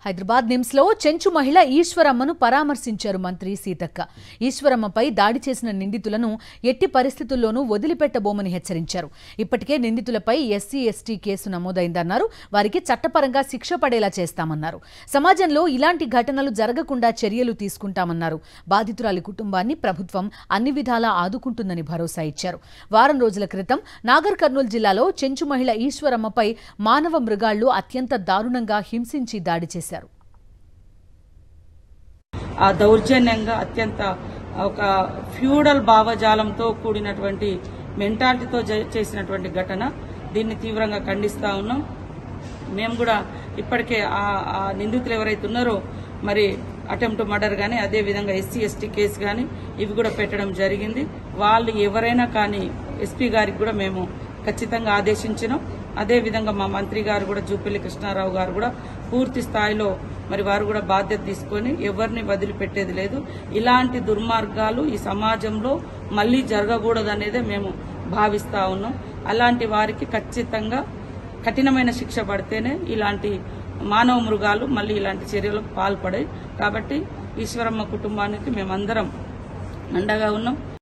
హైదరాబాద్ నిమ్స్లో చెంచు మహిళ ఈశ్వరమ్మను పరామర్శించారు మంత్రి సీతక్క. ఈశ్వరమ్మపై దాడి చేసిన నిందితులను ఎట్టి పరిస్థితుల్లోనూ వదిలిపెట్టబోమని హెచ్చరించారు. ఇప్పటికే నిందితులపై ఎస్సీ ఎస్టీ కేసు నమోదైందన్నారు. వారికి చట్టపరంగా శిక్ష పడేలా చేస్తామన్నారు. సమాజంలో ఇలాంటి ఘటనలు జరగకుండా చర్యలు తీసుకుంటామన్నారు. బాధితురాలి కుటుంబాన్ని ప్రభుత్వం అన్ని విధాలా ఆదుకుంటుందని భరోసా ఇచ్చారు. వారం రోజుల క్రితం నాగర్ కర్నూలు జిల్లాలో చెంచు మహిళ ఈశ్వరమ్మపై మానవ మృగాళ్లు అత్యంత దారుణంగా హింసించి దాడి చేశారు. ఆ దౌర్జన్యంగా అత్యంత ఒక ఫ్యూడల్ భావజాలంతో కూడినటువంటి మెంటాలిటీతో చేసినటువంటి ఘటన. దీన్ని తీవ్రంగా ఖండిస్తా ఉన్నాం. మేము కూడా ఇప్పటికే ఆ నిందితులు ఎవరైతే ఉన్నారో మరి అటెంప్ట్ మర్డర్ కానీ అదేవిధంగా ఎస్సీ ఎస్టీ కేసు కానీ ఇవి కూడా పెట్టడం జరిగింది. వాళ్ళు ఎవరైనా కానీ ఎస్పీ గారికి కూడా మేము ఖచ్చితంగా ఆదేశించినాం. అదేవిధంగా మా మంత్రి గారు కూడా జూపల్లి కృష్ణారావు గారు కూడా పూర్తి స్థాయిలో మరి వారు కూడా బాధ్యత తీసుకొని ఎవరిని వదిలిపెట్టేది లేదు. ఇలాంటి దుర్మార్గాలు ఈ సమాజంలో మళ్లీ జరగకూడదనేదే మేము భావిస్తా ఉన్నాం. అలాంటి వారికి ఖచ్చితంగా కఠినమైన శిక్ష పడితేనే ఇలాంటి మానవ మృగాలు మళ్లీ ఇలాంటి చర్యలకు పాల్పడాయి. కాబట్టి ఈశ్వరమ్మ కుటుంబానికి మేమందరం అండగా ఉన్నాం.